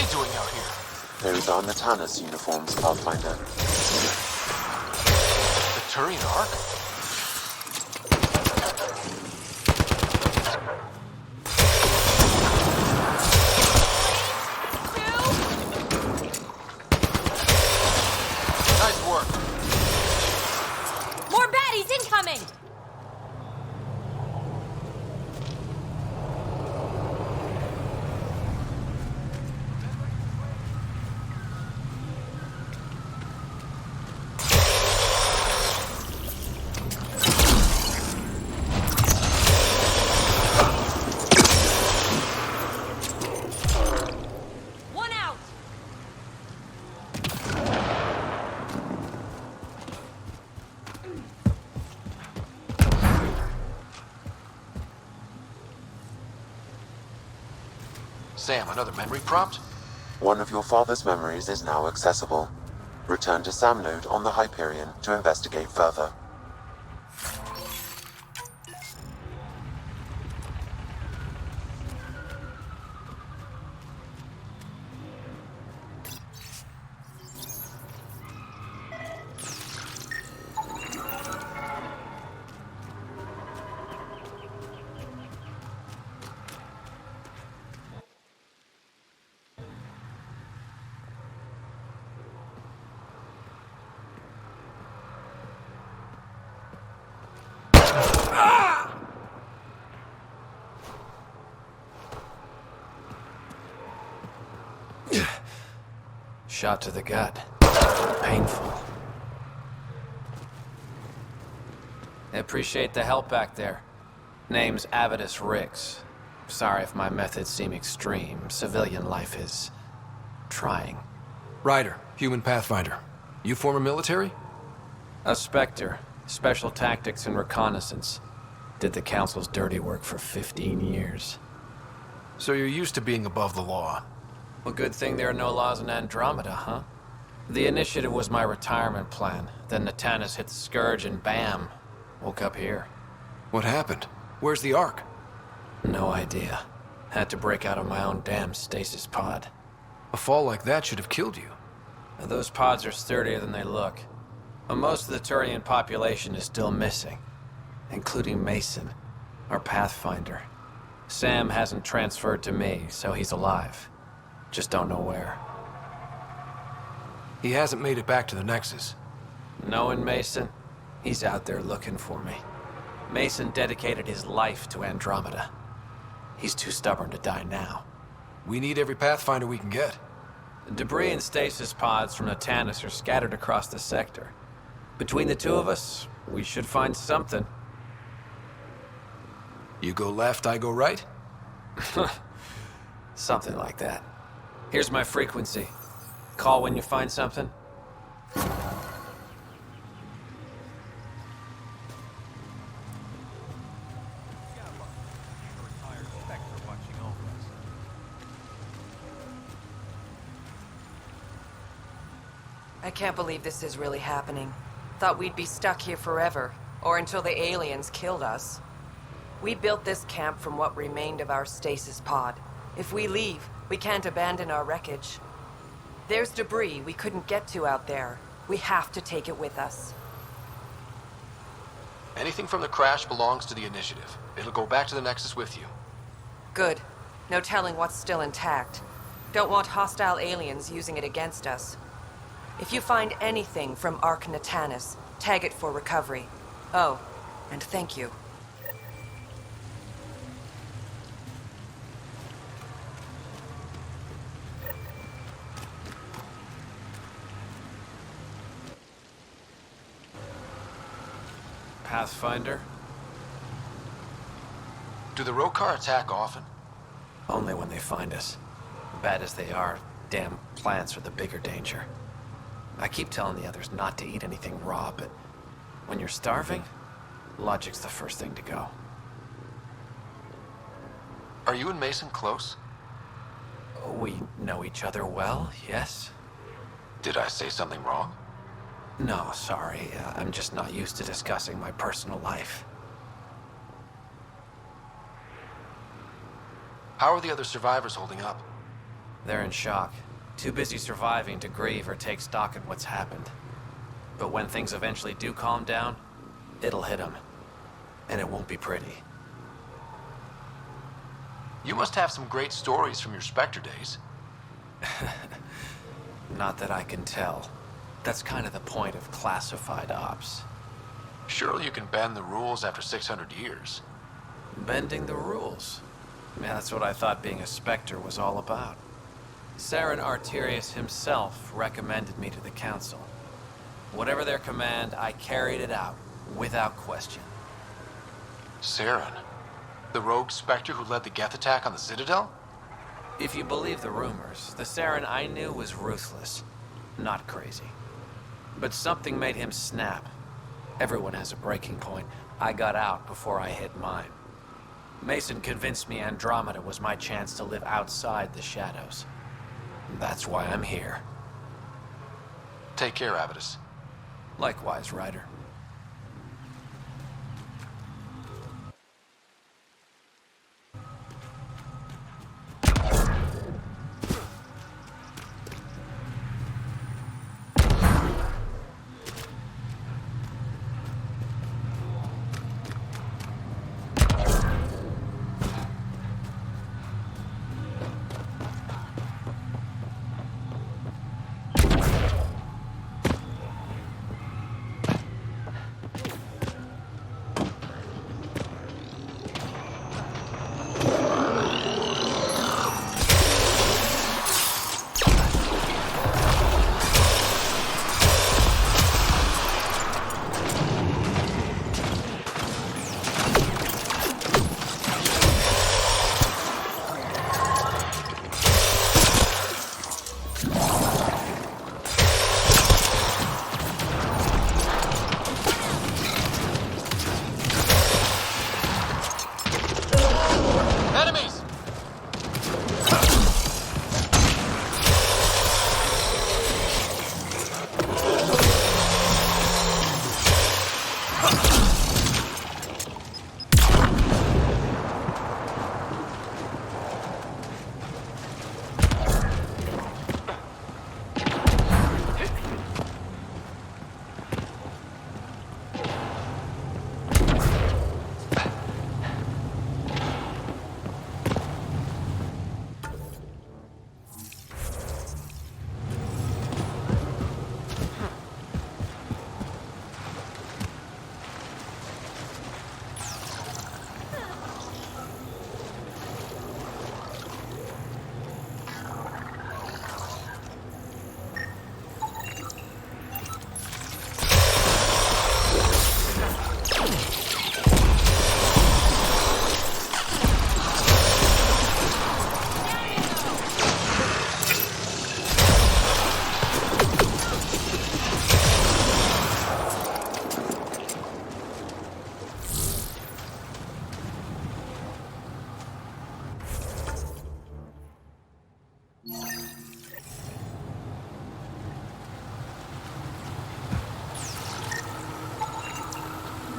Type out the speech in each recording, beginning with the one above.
they doing out here? Those are Natanus uniforms, Pathfinder. The Turian Ark? Nice work. More baddies incoming! One out! Sam, another memory prompt? One of your father's memories is now accessible. Return to Sam node on the Hyperion to investigate further. Shot to the gut. Painful. I appreciate the help back there. Name's Avitus Rix. Sorry if my methods seem extreme. Civilian life is trying. Ryder, human pathfinder. You former military? A Spectre. Special tactics and reconnaissance. Did the Council's dirty work for 15 years. So you're used to being above the law. Well, good thing there are no laws in Andromeda, huh? The initiative was my retirement plan. Then Natanus hit the Scourge and bam, woke up here. What happened? Where's the Ark? No idea. Had to break out of my own damn stasis pod. A fall like that should have killed you. Now, those pods are sturdier than they look. But most of the Turian population is still missing, including Mason, our Pathfinder. Sam hasn't transferred to me, so he's alive. Just don't know where. He hasn't made it back to the Nexus. Knowing Mason, he's out there looking for me. Mason dedicated his life to Andromeda. He's too stubborn to die now. We need every Pathfinder we can get. Debris and stasis pods from Natanus are scattered across the sector. Between the two of us, we should find something. You go left, I go right? Something like that. Here's my frequency. Call when you find something. I can't believe this is really happening. Thought we'd be stuck here forever, or until the aliens killed us. We built this camp from what remained of our stasis pod. If we leave, we can't abandon our wreckage. There's debris we couldn't get to out there. We have to take it with us. Anything from the crash belongs to the initiative. It'll go back to the Nexus with you. Good. No telling what's still intact. Don't want hostile aliens using it against us. If you find anything from Ark Natanus, tag it for recovery. Oh, and thank you. Pathfinder? Do the Rokar attack often? Only when they find us. Bad as they are, damn plants are the bigger danger. I keep telling the others not to eat anything raw, but when you're starving, logic's the first thing to go. Are you and Mason close? We know each other well, yes? Did I say something wrong? No, sorry. I'm just not used to discussing my personal life. How are the other survivors holding up? They're in shock, too busy surviving to grieve or take stock in what's happened. But when things eventually do calm down, it'll hit them. And it won't be pretty. You must have some great stories from your Spectre days. Not that I can tell. That's kind of the point of classified ops. Surely you can bend the rules after 600 years. Bending the rules. Man, that's what I thought being a Spectre was all about. Saren Arterius himself recommended me to the Council. Whatever their command, I carried it out, without question. Saren, the rogue Spectre who led the Geth attack on the Citadel? If you believe the rumors, the Saren I knew was ruthless, not crazy. But something made him snap. Everyone has a breaking point. I got out before I hit mine. Mason convinced me Andromeda was my chance to live outside the shadows. That's why I'm here. Take care, Avitus. Likewise, Ryder.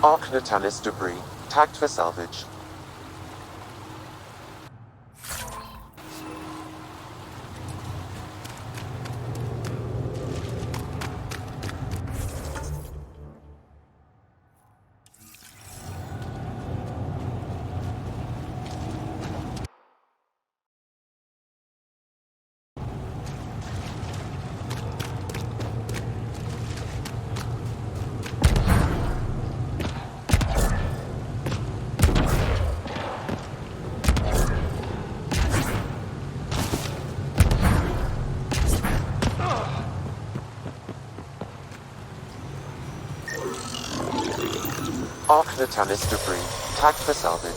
Arc Natalis debris, tagged for salvage. Arc Natalis debris, tagged for salvage.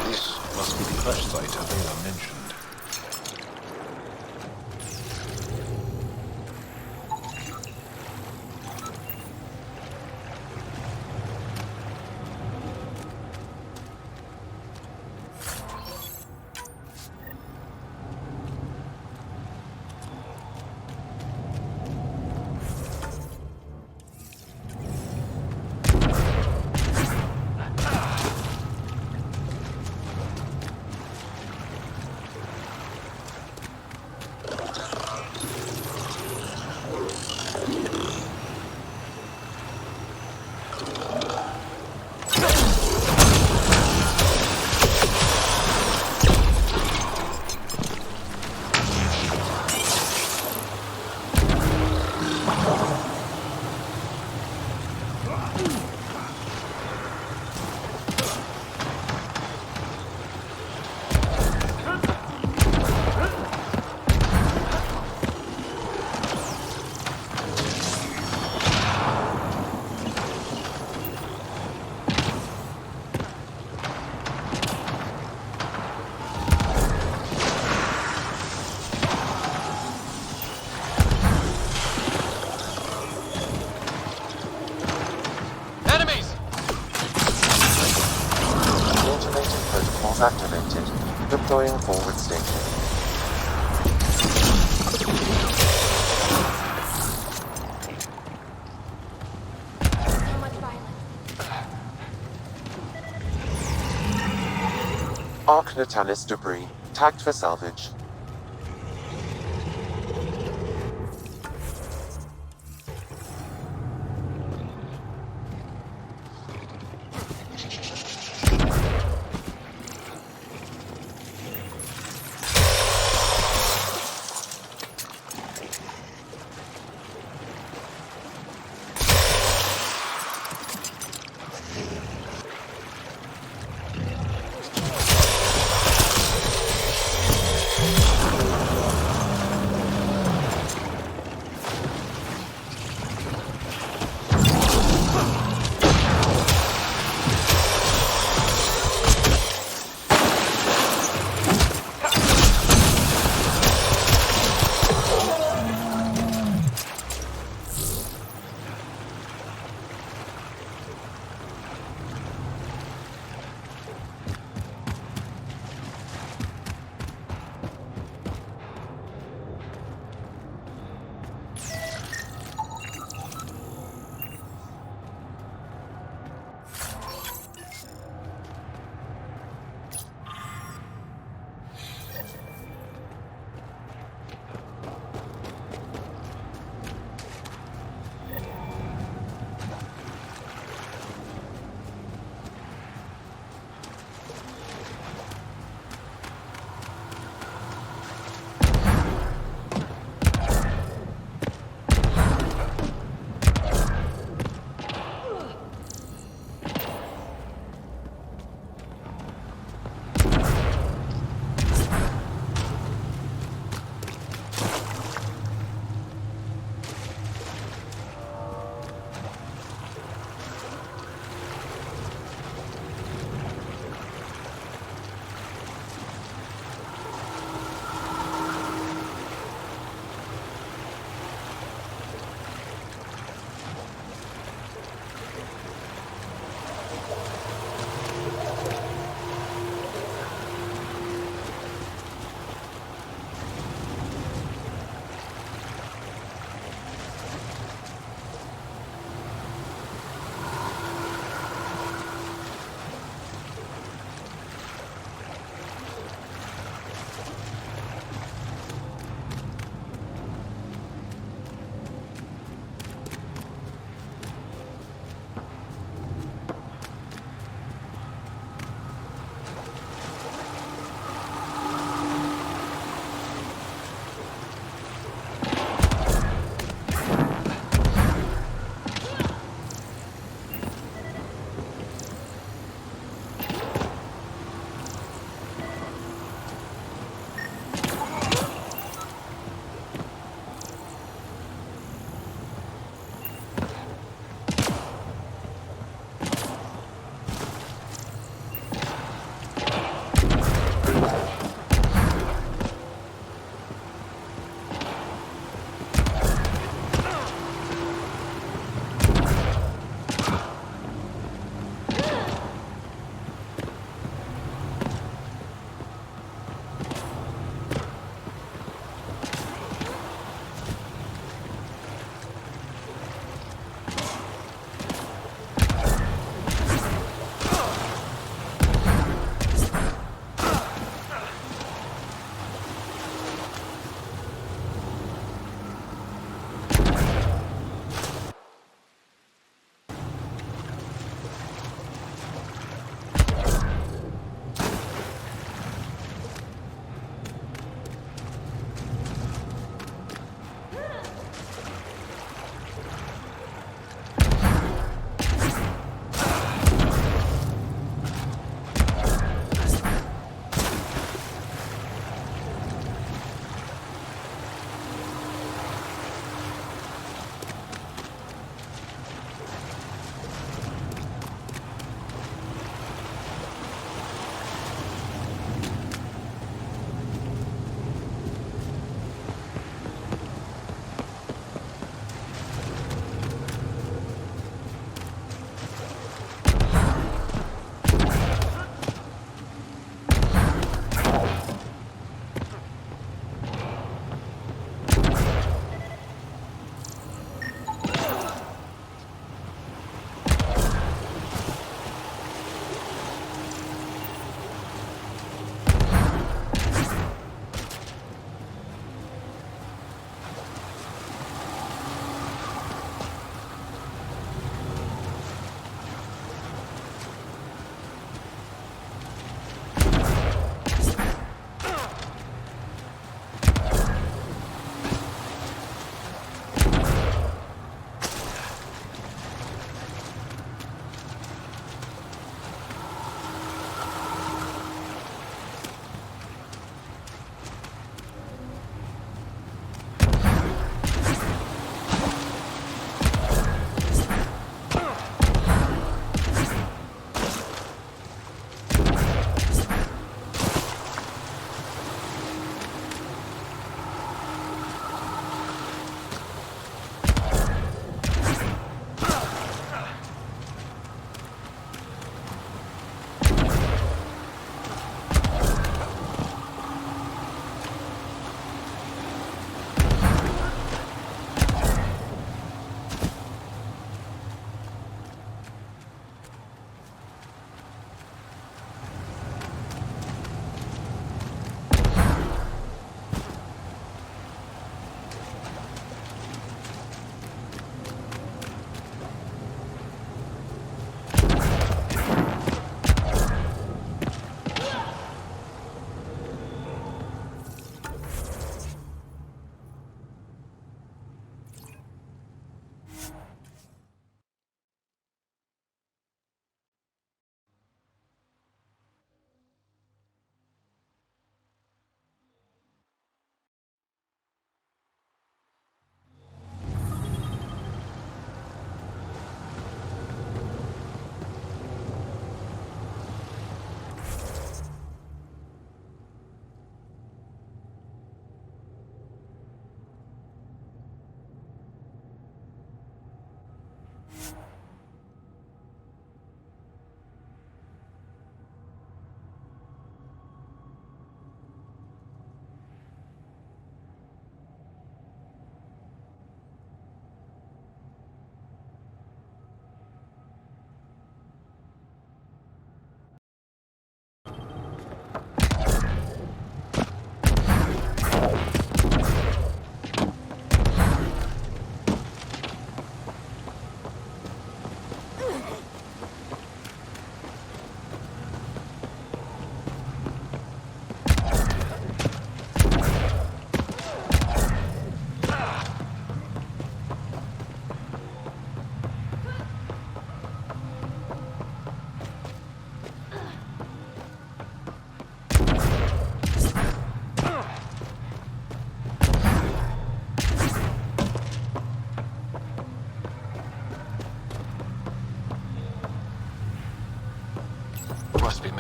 This must be the first site Aver mentioned. Deploying forward station. So much violence. Arc Natalis debris, tagged for salvage.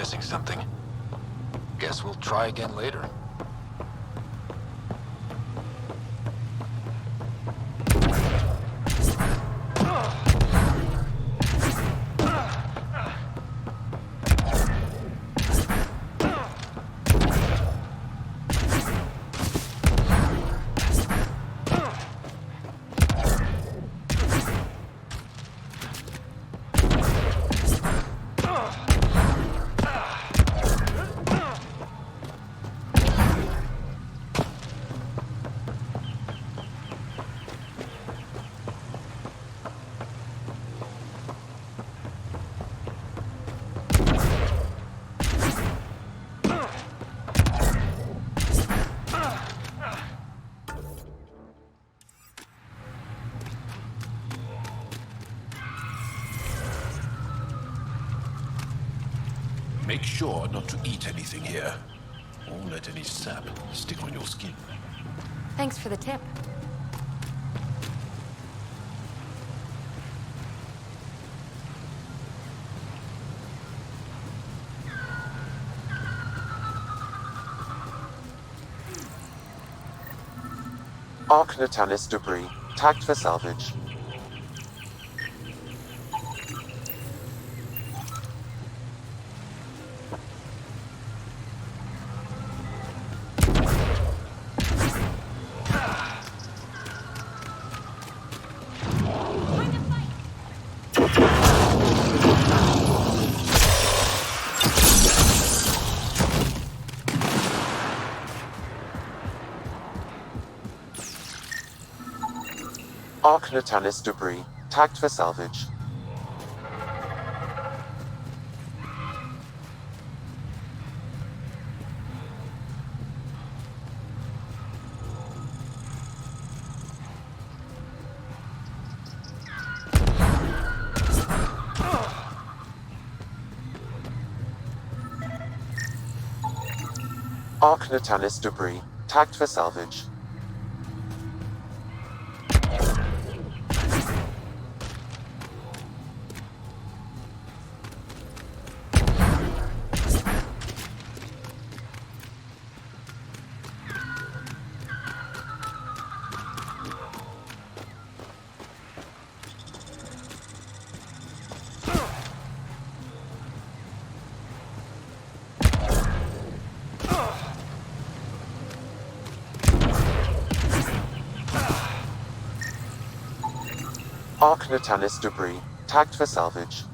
missing something. Guess we'll try again later. Make sure not to eat anything here, or let any sap stick on your skin. Thanks for the tip. Arc Natalis debris, tagged for salvage. Arc Natalis debris, tagged for salvage. Arc Natalis debris, tagged for salvage. Arc Natalis debris, tagged for salvage.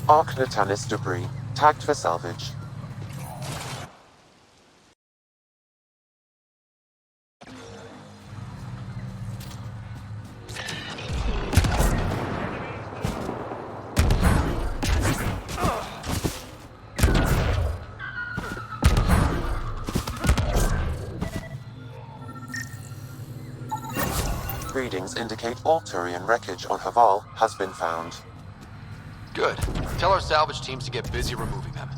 Arc Natanis debris, tagged for salvage. Readings indicate all Turian wreckage on Havarl has been found. Good. Tell our salvage teams to get busy removing them.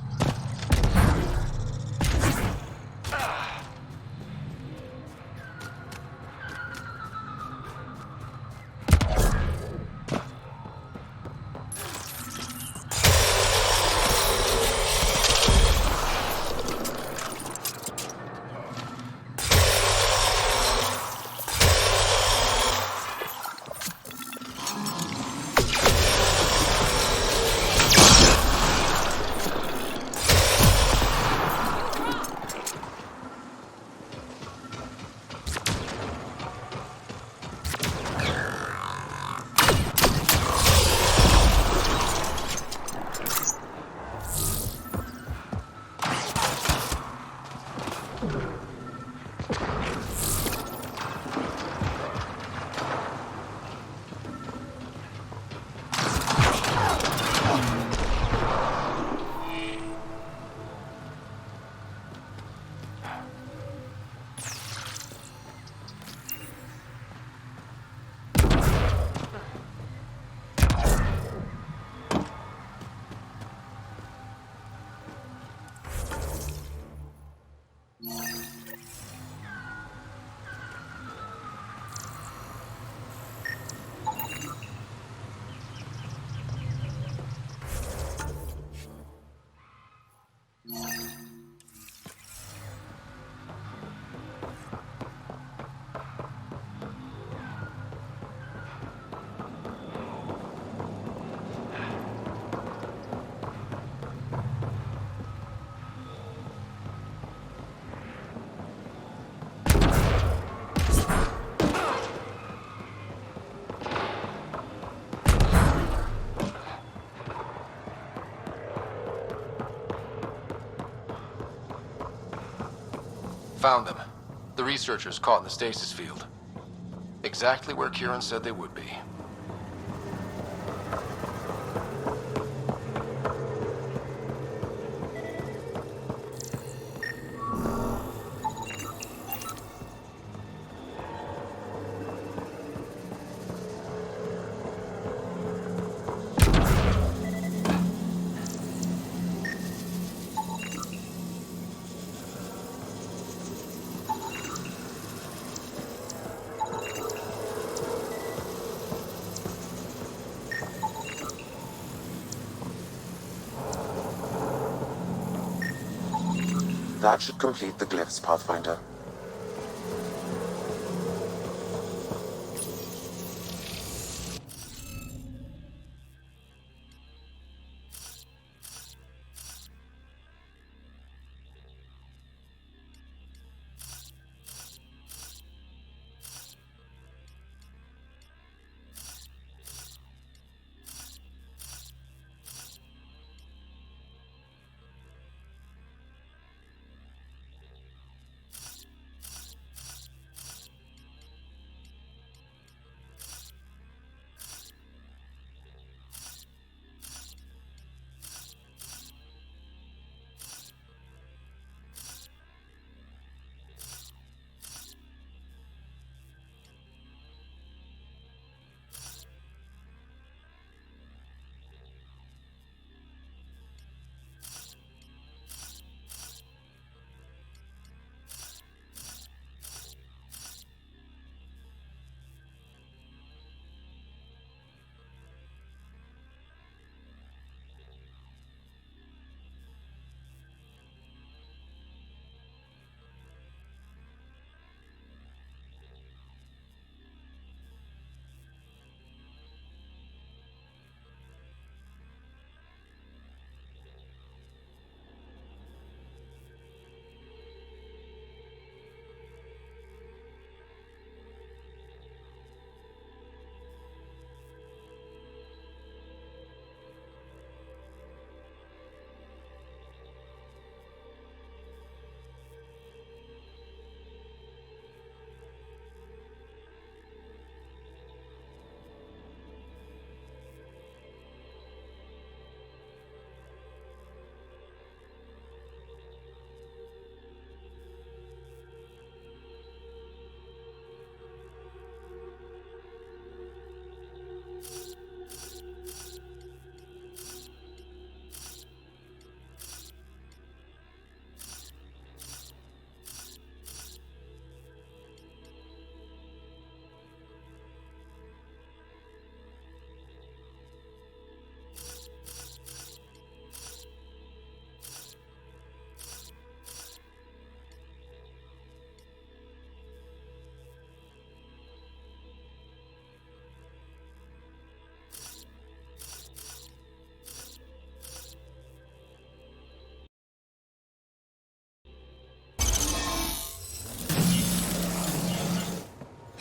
Found them. The researchers caught in the stasis field. Exactly where Kieran said they would be. That should complete the glyphs, Pathfinder.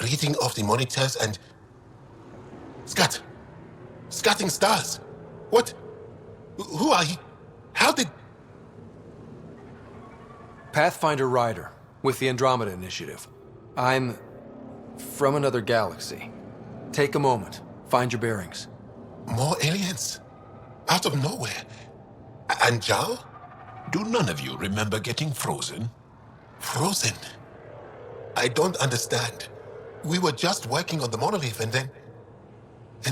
reading of the monitors and... Scatting stars. What? Who are you? How did... Pathfinder Ryder, with the Andromeda Initiative. I'm from another galaxy. Take a moment. Find your bearings. More aliens? Out of nowhere? And Zhao? Do none of you remember getting frozen? Frozen? I don't understand. We were just working on the monolith and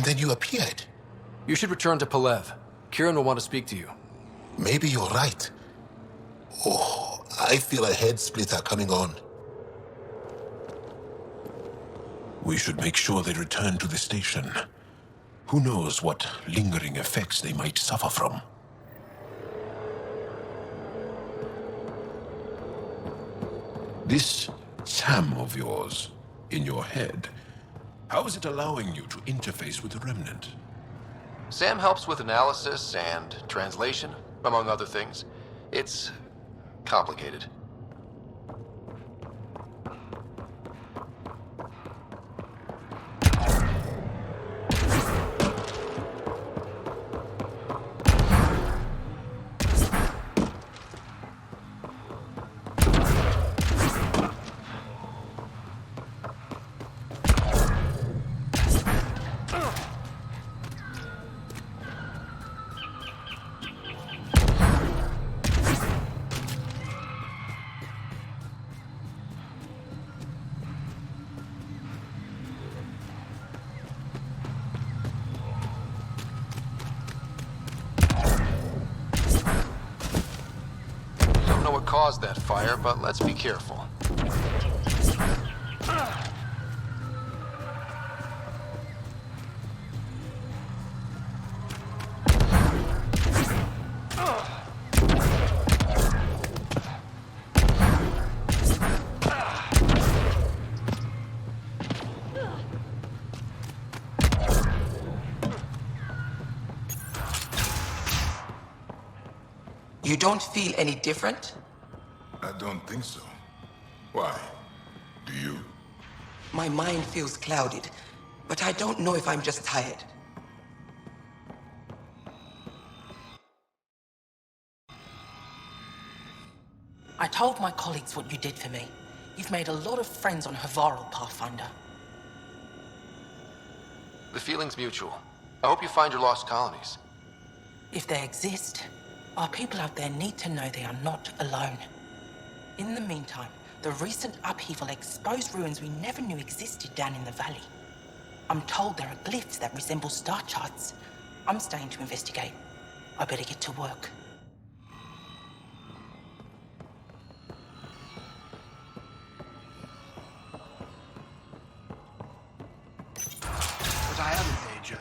then you appeared. You should return to Palev. Kieran will want to speak to you. Maybe you're right. Oh, I feel a head splitter coming on. We should make sure they return to the station. Who knows what lingering effects they might suffer from. This Sam of yours, in your head, how is it allowing you to interface with the Remnant? Sam helps with analysis and translation, among other things. It's complicated. Caused that fire, but let's be careful. You don't feel any different? I don't think so. Why? Do you? My mind feels clouded, but I don't know if I'm just tired. I told my colleagues what you did for me. You've made a lot of friends on Havarl, Pathfinder. The feeling's mutual. I hope you find your lost colonies. If they exist, our people out there need to know they are not alone. In the meantime, the recent upheaval exposed ruins we never knew existed down in the valley. I'm told there are glyphs that resemble star charts. I'm staying to investigate. I better get to work. But I am in danger.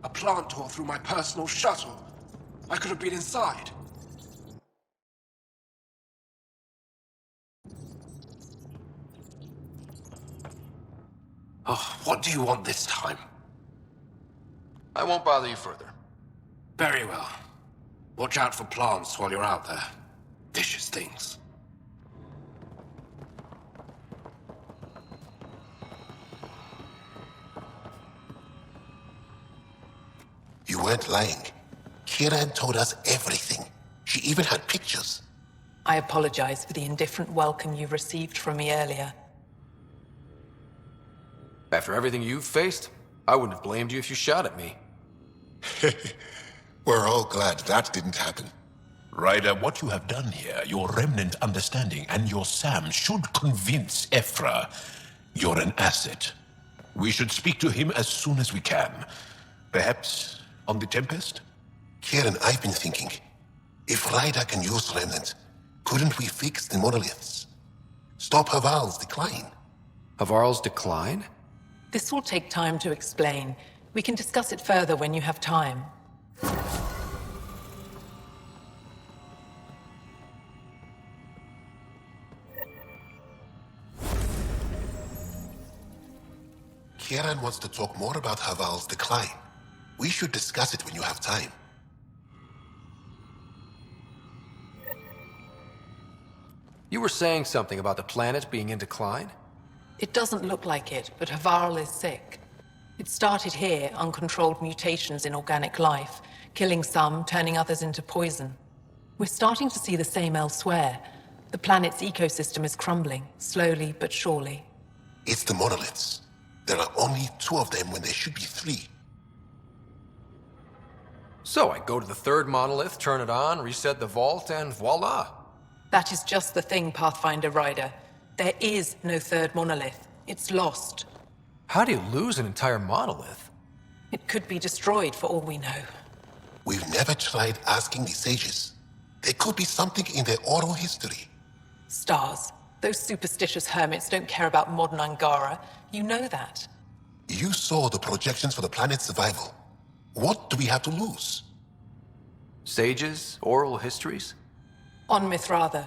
A plant tore through my personal shuttle. I could have been inside. Oh, what do you want this time? I won't bother you further. Very well. Watch out for plants while you're out there. Vicious things. You weren't lying. Kieran told us everything. She even had pictures. I apologize for the indifferent welcome you received from me earlier. After everything you've faced, I wouldn't have blamed you if you shot at me. We're all glad that didn't happen. Ryder, what you have done here, your remnant understanding and your Sam should convince Ephra you're an asset. We should speak to him as soon as we can. Perhaps on the Tempest? Kieran, I've been thinking. If Ryder can use remnant, couldn't we fix the monoliths? Stop Havarl's decline? Havarl's decline? This will take time to explain. We can discuss it further when you have time. Kieran wants to talk more about Havarl's decline. We should discuss it when you have time. You were saying something about the planet being in decline? It doesn't look like it, but Havarl is sick. It started here, uncontrolled mutations in organic life, killing some, turning others into poison. We're starting to see the same elsewhere. The planet's ecosystem is crumbling, slowly but surely. It's the monoliths. There are only 2 of them when there should be 3. So I go to the third monolith, turn it on, reset the vault, and voila. That is just the thing, Pathfinder Ryder. There is no third monolith. It's lost. How do you lose an entire monolith? It could be destroyed for all we know. We've never tried asking the sages. There could be something in their oral history. Stars. Those superstitious hermits don't care about modern Angara. You know that. You saw the projections for the planet's survival. What do we have to lose? Sages? Oral histories? On Mithratha,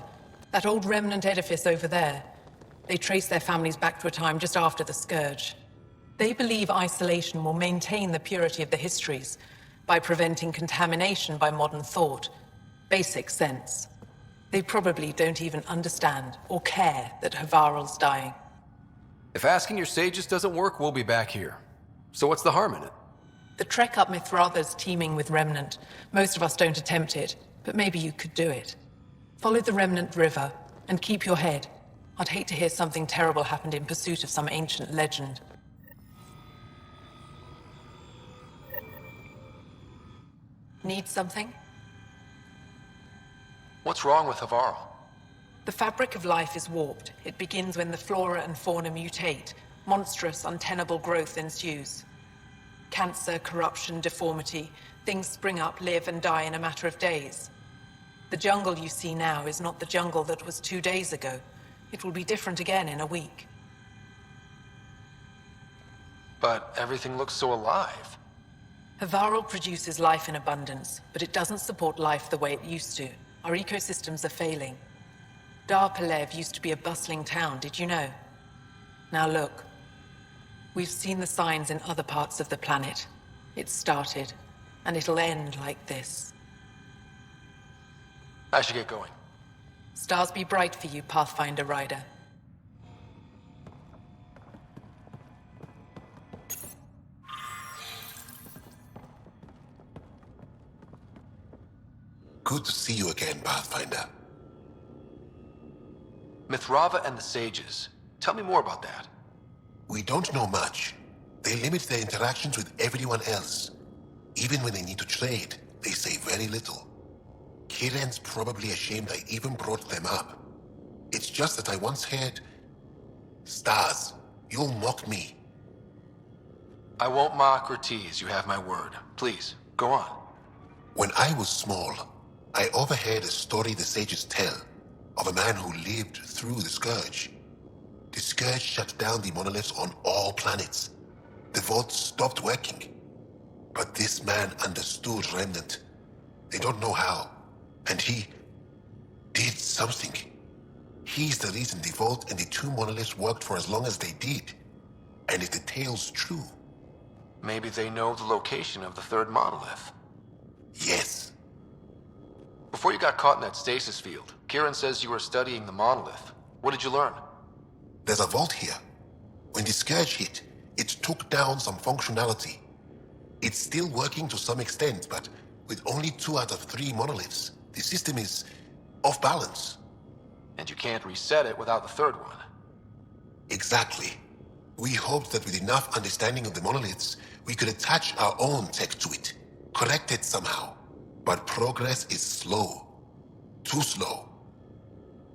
that old remnant edifice over there. They trace their families back to a time just after the Scourge. They believe isolation will maintain the purity of the histories by preventing contamination by modern thought. Basic sense. They probably don't even understand or care that Havarl's dying. If asking your sages doesn't work, we'll be back here. So what's the harm in it? The trek up Mithratha's teeming with remnant. Most of us don't attempt it, but maybe you could do it. Follow the remnant river, and keep your head. I'd hate to hear something terrible happened in pursuit of some ancient legend. Need something? What's wrong with Havarl? The fabric of life is warped. It begins when the flora and fauna mutate. Monstrous, untenable growth ensues. Cancer, corruption, deformity. Things spring up, live, and die in a matter of days. The jungle you see now is not the jungle that was 2 days ago. It will be different again in a week. But everything looks so alive. Havarl produces life in abundance, but it doesn't support life the way it used to. Our ecosystems are failing. Dar Palev used to be a bustling town, did you know? Now look. We've seen the signs in other parts of the planet. It started, and it'll end like this. I should get going. Stars be bright for you, Pathfinder Ryder. Good to see you again, Pathfinder. Mithratha and the sages. Tell me more about that. We don't know much. They limit their interactions with everyone else. Even when they need to trade, they say very little. Kiran's probably ashamed I even brought them up. It's just that I once heard... Stars, you'll mock me. I won't mock or tease, you have my word. Please, go on. When I was small, I overheard a story the sages tell of a man who lived through the Scourge. The Scourge shut down the monoliths on all planets. The vaults stopped working. But this man understood Remnant. They don't know how. And he did something. He's the reason the vault and the 2 monoliths worked for as long as they did. And if the tale's true... Maybe they know the location of the 3rd monolith. Yes. Before you got caught in that stasis field, Kiran says you were studying the monolith. What did you learn? There's a vault here. When the Scourge hit, it took down some functionality. It's still working to some extent, but with only 2 out of 3 monoliths, the system is off balance. And you can't reset it without the 3rd one. Exactly. We hoped that with enough understanding of the monoliths, we could attach our own tech to it, correct it somehow. But progress is slow. Too slow.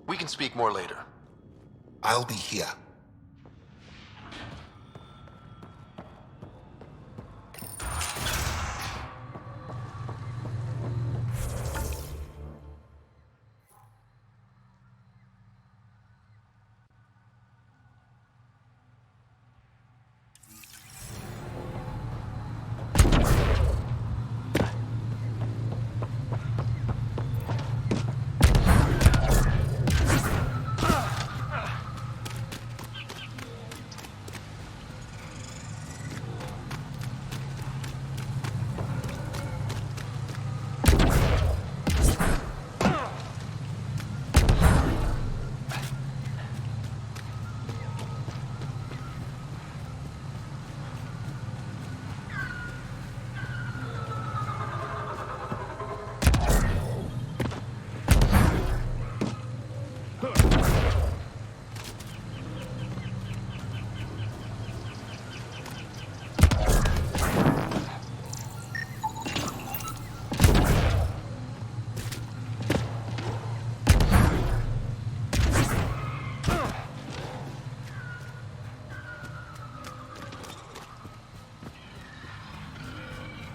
We can speak more later. I'll be here.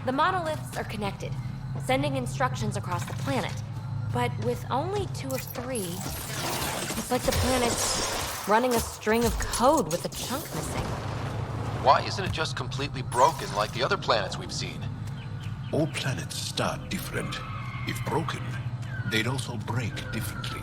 The monoliths are connected, sending instructions across the planet. But with only 2 of 3, it's like the planet's running a string of code with a chunk missing. Why isn't it just completely broken like the other planets we've seen? All planets start different. If broken, they'd also break differently.